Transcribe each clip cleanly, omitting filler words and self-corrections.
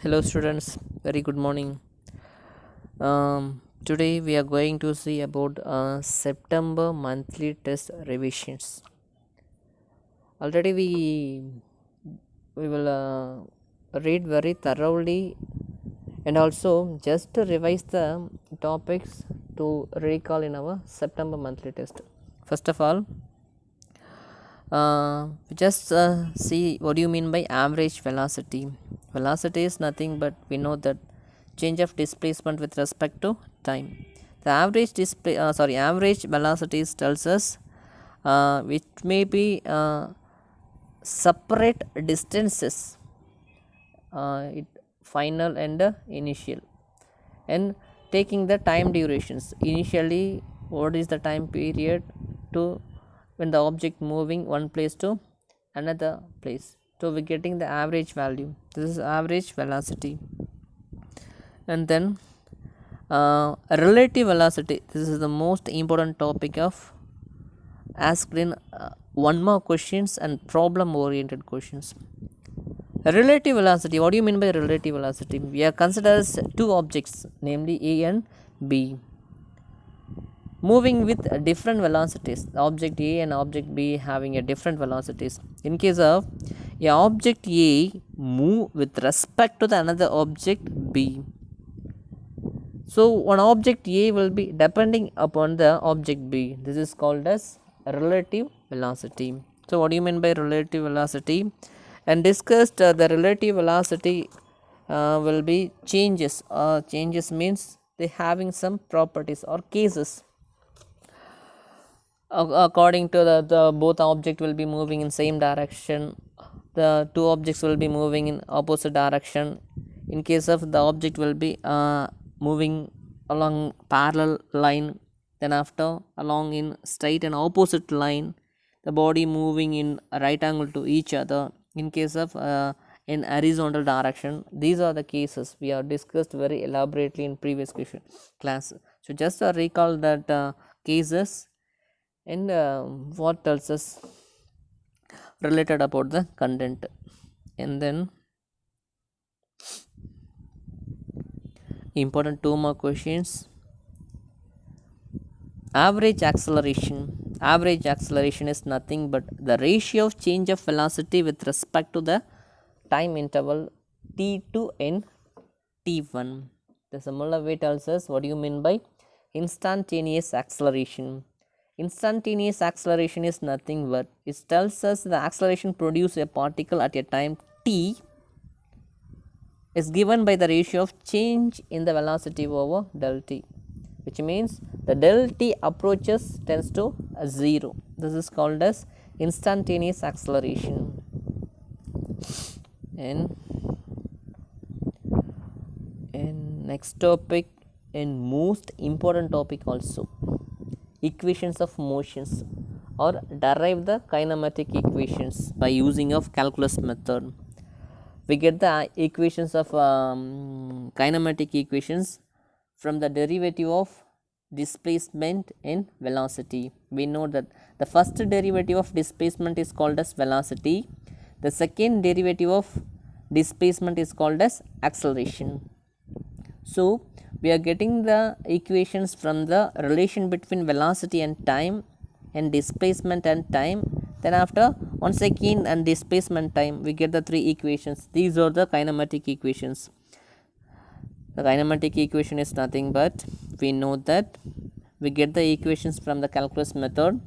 Hello students, very good morning. Today we are going to see about September monthly test revisions. Already we will read very thoroughly and also just to revise the topics to recall in our September monthly test. First of all, just see what do you mean by average velocity. Velocity is nothing but we know that change of displacement with respect to time. The average velocity tells us which may be separate distances, it final and initial, and taking the time durations. Initially, what is the time period to when the object moving one place to another place, so we're getting the average value. This is average velocity. And then relative velocity, this is the most important topic of asked in one more questions and problem oriented questions. Relative velocity, what do you mean by relative velocity? We are considered as two objects, namely A and B, moving with different velocities. Object A and object B having a different velocities. In case of a object A move with respect to the another object B, so one object A will be depending upon the object B. This is called as relative velocity. So what do you mean by relative velocity? And discussed the relative velocity will be changes. Changes means they having some properties or cases. According to the both object will be moving in same direction, the two objects will be moving in opposite direction. In case of the object will be moving along parallel line, then after along in straight and opposite line, the body moving in a right angle to each other. In case of in horizontal direction, these are the cases we have discussed very elaborately in previous question class. So just recall that cases and what tells us related about the content. And then important two more questions. Average acceleration is nothing but the ratio of change of velocity with respect to the time interval t2 and t1. The similar way tells us what do you mean by instantaneous acceleration. Instantaneous acceleration is nothing but it tells us the acceleration produced a particle at a time t is given by the ratio of change in the velocity over del t, which means the del t approaches tends to 0. This is called as instantaneous acceleration. And next topic and most important topic also, equations of motions or derive the kinematic equations by using of calculus method. We get the equations of kinematic equations from the derivative of displacement and velocity. We know that the first derivative of displacement is called as velocity, the second derivative of displacement is called as acceleration. So we are getting the equations from the relation between velocity and time and displacement and time. Then after once again and displacement time, we get the three equations. These are the kinematic equations. The kinematic equation is nothing but we know that we get the equations from the calculus method.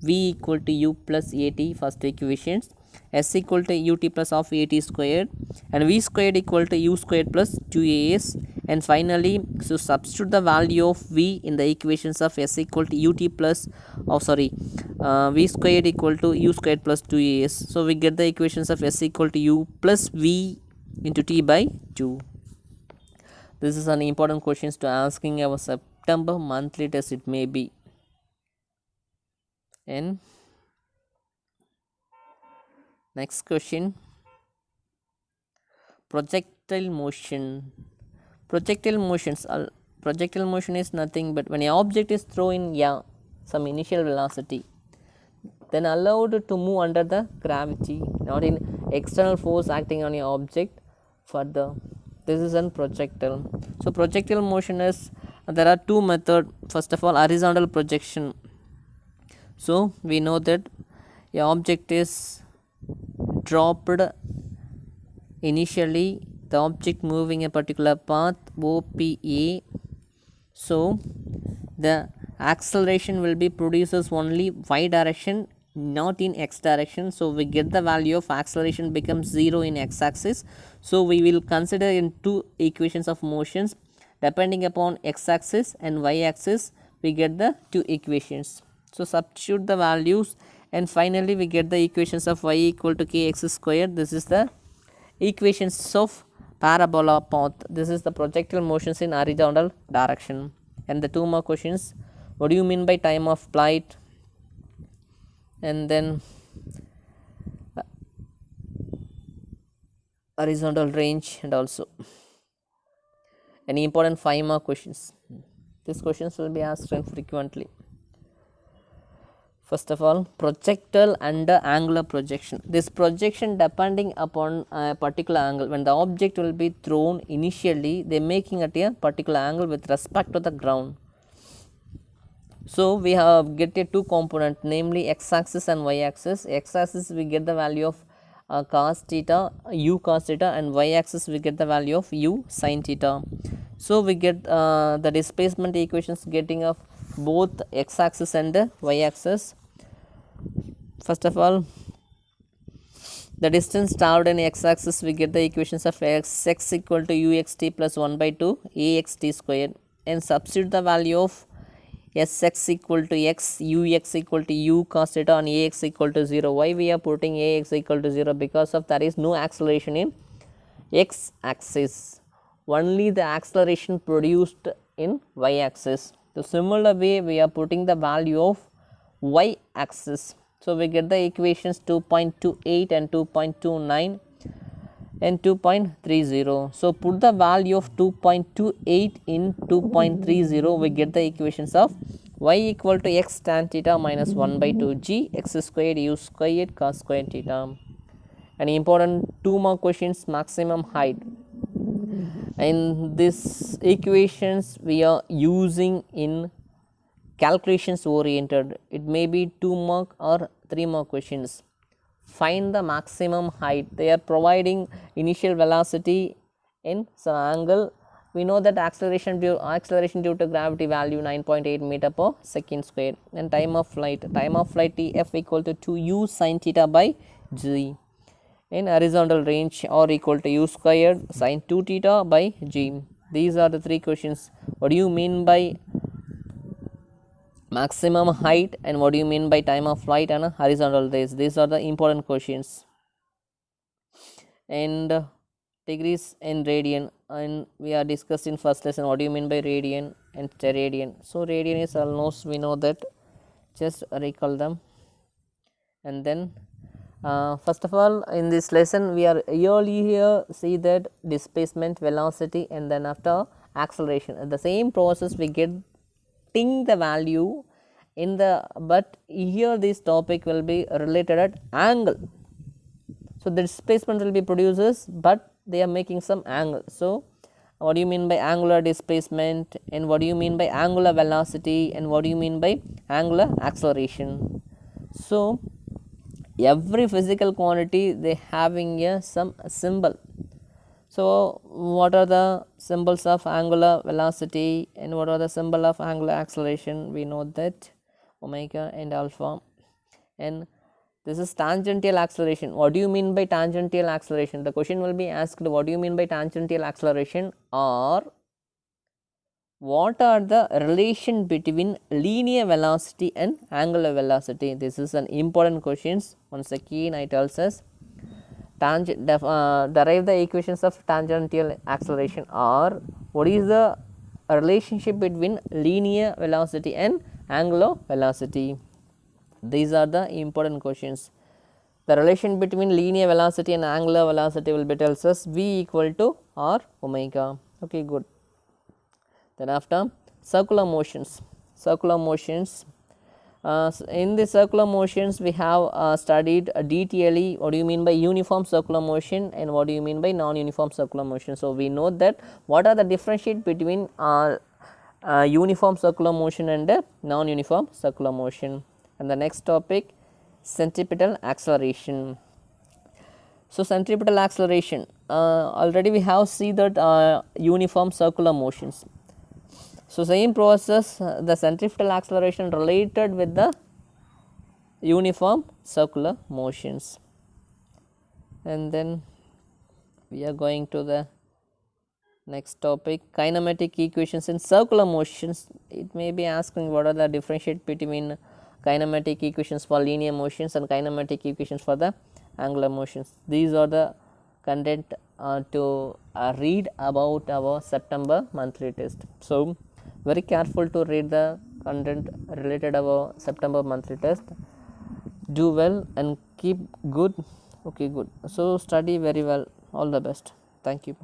V equal to u plus at, first equations, s equal to ut plus of at squared, and v squared equal to u squared plus 2as. And finally, so substitute the value of v in the equations of s equal to ut plus v squared equal to u squared plus 2as. So we get the equations of s equal to u plus v into t by 2. This is an important questions to asking our September monthly test, it may be. And next question, projectile motion. Projectile motion is nothing but when an object is thrown in some initial velocity, then allowed to move under the gravity, not in external force acting on an object further. This is an projectile. So projectile motion is, there are two methods. First of all, horizontal projection. So we know that a object is dropped initially, the object moving a particular path OPA. So the acceleration will be produces only y direction, not in x direction. So we get the value of acceleration becomes 0 in x axis. So we will consider in two equations of motions depending upon x axis and y axis. We get the two equations. So substitute the values and finally we get the equations of y equal to kx square. This is the equations of parabola path. This is the projectile motions in horizontal direction. And the two more questions: what do you mean by time of flight, and then horizontal range, and also any important 5 more questions. These questions will be asked frequently. First of all, projectile under angular projection. This projection depending upon a particular angle. When the object will be thrown initially, they are making at a particular angle with respect to the ground. So we have get a two component, namely x axis and y axis. X axis we get the value of cos theta, u cos theta, and y axis we get the value of u sin theta. So we get the displacement equations getting of both x axis and y axis. First of all, the distance traveled in x axis, we get the equations of x equal to uxt plus 1 by 2 axt square, and substitute the value of sx equal to x, ux equal to u cos theta, and ax equal to 0. Why we are putting ax equal to 0? Because of there is no acceleration in x axis, only the acceleration produced in y axis. The similar way we are putting the value of y axis. So we get the equations 2.28 and 2.29 and 2.30. So put the value of 2.28 in 2.30, we get the equations of y equal to x tan theta minus 1 by 2 g x squared u squared cos squared theta. And important two more questions: maximum height. In this equations we are using in calculations oriented. It may be 2 mark or 3 more questions. Find the maximum height. They are providing initial velocity in some angle. We know that acceleration due to gravity value 9.8 meter per second square. And time of flight Tf equal to 2u sin theta by g. In horizontal range r equal to u squared sin 2 theta by g. These are the three questions. What do you mean by maximum height, and what do you mean by time of flight and horizontal rays? These are the important questions. And degrees in radian, and we are discussed in first lesson what do you mean by radian and steradian. So radian is almost we know that, just recall them. And then first of all, in this lesson we are here see that displacement, velocity, and then after acceleration. At the same process we get the value in the, but here this topic will be related at angle. So the displacement will be produces, but they are making some angle. So what do you mean by angular displacement, and what do you mean by angular velocity, and what do you mean by angular acceleration? So every physical quantity they having a some symbol. So what are the symbols of angular velocity, and what are the symbol of angular acceleration? We know that omega and alpha. And this is tangential acceleration. What do you mean by tangential acceleration? The question will be asked, what do you mean by tangential acceleration, or what are the relation between linear velocity and angular velocity? This is an important question. Once again I tells us derive the equations of tangential acceleration, or what is the relationship between linear velocity and angular velocity. These are the important questions. The relation between linear velocity and angular velocity will be tells us v equal to r omega. Okay, good. Then after circular motions, In the circular motions we have studied detailedly what do you mean by uniform circular motion and what do you mean by non-uniform circular motion. So, we know that what are the differentiate between uniform circular motion and non-uniform circular motion. And the next topic, centripetal acceleration. So, centripetal acceleration, already we have seen that uniform circular motions. So, same process, the centripetal acceleration related with the uniform circular motions. And then we are going to the next topic, kinematic equations in circular motions. It may be asking what are the differentiate between kinematic equations for linear motions and kinematic equations for the angular motions. These are the content to read about our September monthly test. So, very careful to read the content related our September monthly test. Do well and keep good. Okay, good. So, study very well. All the best. Thank you.